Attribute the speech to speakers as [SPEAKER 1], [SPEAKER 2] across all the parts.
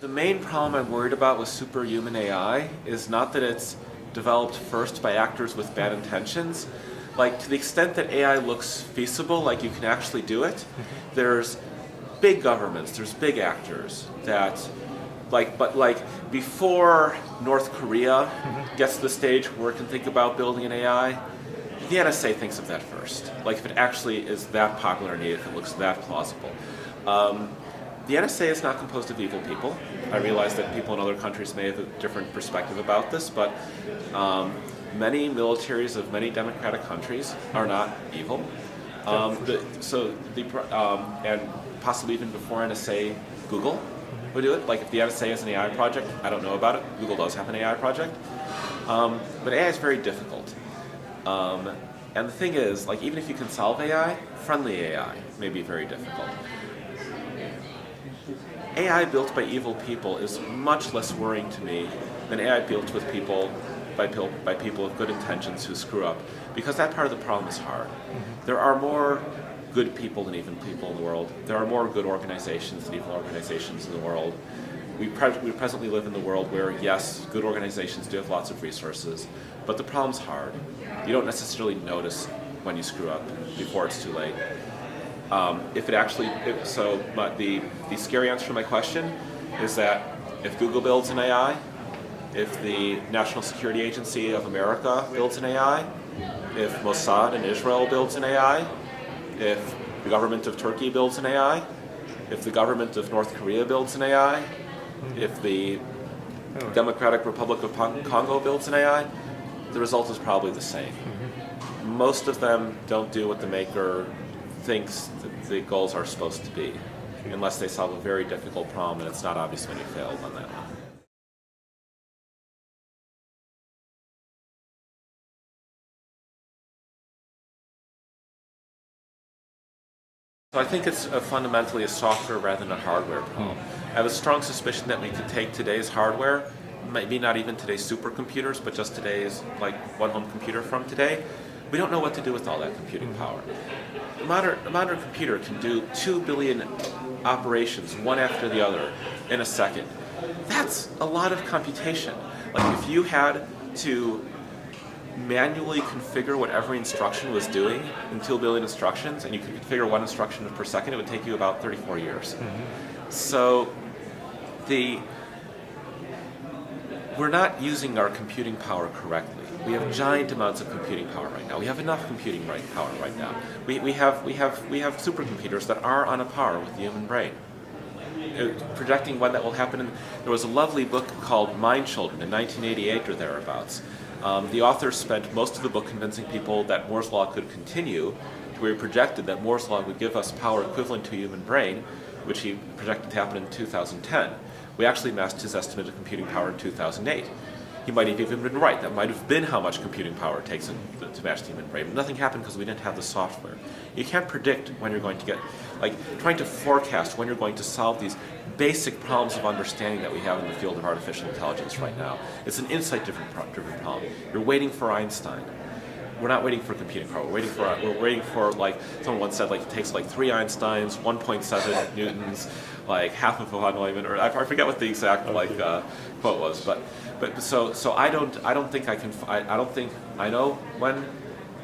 [SPEAKER 1] The main problem I'm worried about with superhuman AI is not that it's developed first by actors with bad intentions. Like, to the extent that AI looks feasible, like you can actually do it, there's big governments, there's big actors that, but before North Korea gets to the stage where it can think about building an AI, the NSA thinks of that first. Like, if it actually is that popular and if it looks that plausible. The NSA is not composed of evil people. I realize that people in other countries may have a different perspective about this, but many militaries of many democratic countries are not evil. And possibly even before NSA, Google would do it. Like, if the NSA has an AI project, I don't know about it. Google does have an AI project. But AI is very difficult. And the thing is, like, even if you can solve AI, friendly AI may be very difficult. AI built by evil people is much less worrying to me than AI built with people by people with good intentions who screw up, because that part of the problem is hard. There are more good people than evil people in the world. There are more good organizations than evil organizations in the world. We presently live in the world where, yes, good organizations do have lots of resources, but the problem's hard. You don't necessarily notice when you screw up before it's too late. The scary answer to my question is that if Google builds an AI, if the National Security Agency of America builds an AI, if Mossad in Israel builds an AI, if the government of Turkey builds an AI, if the government of North Korea builds an AI, if the Democratic Republic of Congo builds an AI, the result is probably the same. Most of them don't do what the maker thinks that the goals are supposed to be, unless they solve a very difficult problem and it's not obvious when you failed on that one. So I think it's fundamentally a software rather than a hardware problem. I have a strong suspicion that we could take today's hardware, maybe not even today's supercomputers, but just today's one-home computer from today. We don't know what to do with all that computing power. A modern computer can do 2 billion operations, one after the other, in a second. That's a lot of computation. Like, if you had to manually configure what every instruction was doing in 2 billion instructions, and you could configure one instruction per second, it would take you about 34 years. So we're not using our computing power correctly. We have giant amounts of computing power right now. We have enough computing power right now. We have supercomputers that are on a par with the human brain. Projecting when that will happen, there was a lovely book called Mind Children in 1988 or thereabouts. The author spent most of the book convincing people that Moore's Law could continue, to where he projected that Moore's Law would give us power equivalent to a human brain, which he projected to happen in 2010. We actually matched his estimate of computing power in 2008. He might have even been right. That might have been how much computing power it takes to match the human brain. But nothing happened because we didn't have the software. You can't predict when you're going to get, trying to forecast when you're going to solve these basic problems of understanding that we have in the field of artificial intelligence right now. It's an insight-driven problem. You're waiting for Einstein. We're not waiting for computing power. We're waiting for someone once said, it takes 3 Einsteins, 1.7 Newtons, half of a von Neumann, or I forget what the exact quote was, but so I don't think I know when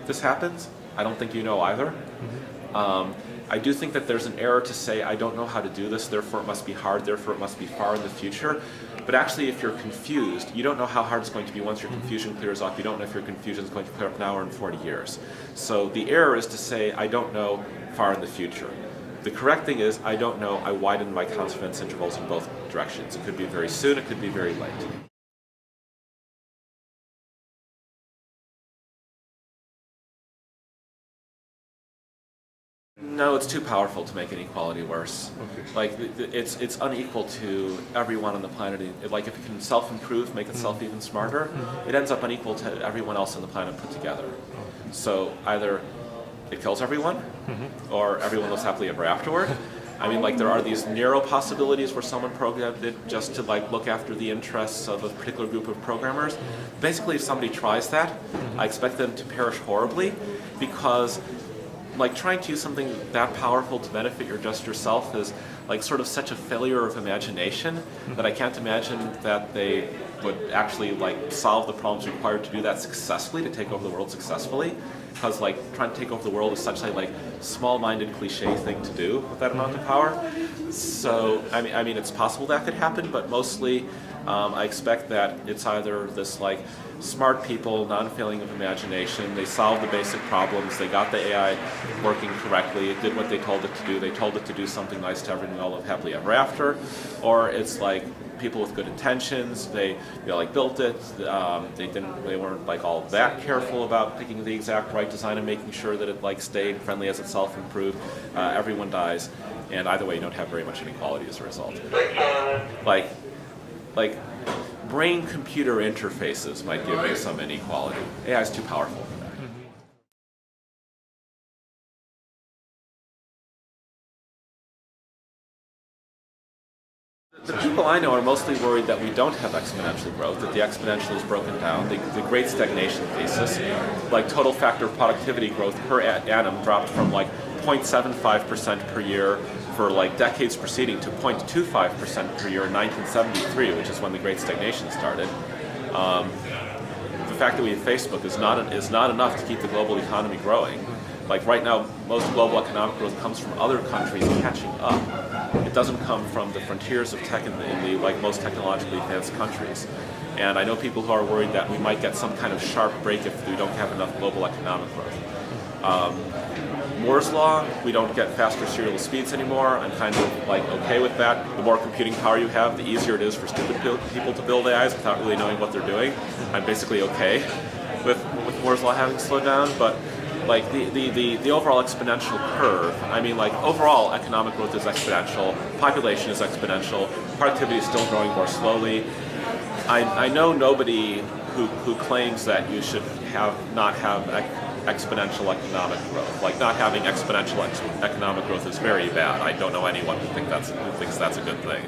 [SPEAKER 1] this happens. I don't think you know either. I do think that there's an error to say I don't know how to do this, therefore it must be hard, therefore it must be far in the future. But actually, if you're confused, you don't know how hard it's going to be once your confusion clears up. You don't know if your confusion is going to clear up now or in 40 years. So the error is to say I don't know far in the future. The correct thing is I don't know. I widen my confidence intervals in both directions. It could be very soon, it could be very late. No, it's too powerful to make inequality worse. It's unequal to everyone on the planet. If it can self-improve, make itself even smarter, it ends up unequal to everyone else on the planet put together. So either it kills everyone, or everyone lives happily ever afterward. I mean, there are these narrow possibilities where someone programmed it just to look after the interests of a particular group of programmers. Basically, if somebody tries that, I expect them to perish horribly, because trying to use something that powerful to benefit just yourself is like sort of such a failure of imagination that I can't imagine that they would actually like solve the problems required to do that successfully, to take over the world successfully. Because like trying to take over the world is such a like small-minded cliche thing to do with that amount of power. So I mean it's possible that could happen, but mostly I expect that it's either this like smart people, non-failing of imagination, they solved the basic problems, they got the AI working correctly, it did what they told it to do, they told it to do something nice to everyone, all live happily ever after, or it's like people with good intentions, they like built it, they weren't like all that careful about picking the exact right design and making sure that it like stayed friendly as itself improved, everyone dies, and either way you don't have very much inequality as a result. Like brain-computer interfaces might give you some inequality. AI is too powerful for that. The people I know are mostly worried that we don't have exponential growth, that the exponential is broken down. The great stagnation thesis, like total factor of productivity growth per atom dropped from like 0.75% per year for like decades preceding to 0.25% per year in 1973, which is when the Great Stagnation started. The fact that we have Facebook is not enough to keep the global economy growing. Like right now, most global economic growth comes from other countries catching up. It doesn't come from the frontiers of tech in the like most technologically advanced countries. And I know people who are worried that we might get some kind of sharp break if we don't have enough global economic growth. Moore's law, we don't get faster serial speeds anymore. I'm kind of like okay with that. The more computing power you have, the easier it is for stupid people to build AIs without really knowing what they're doing. I'm basically okay with Moore's law having slowed down, but like the overall exponential curve, I mean like overall economic growth is exponential, population is exponential, productivity is still growing more slowly. I know nobody who claims that you should not have exponential economic growth. Like not having exponential economic growth is very bad. I don't know anyone who thinks that's a good thing.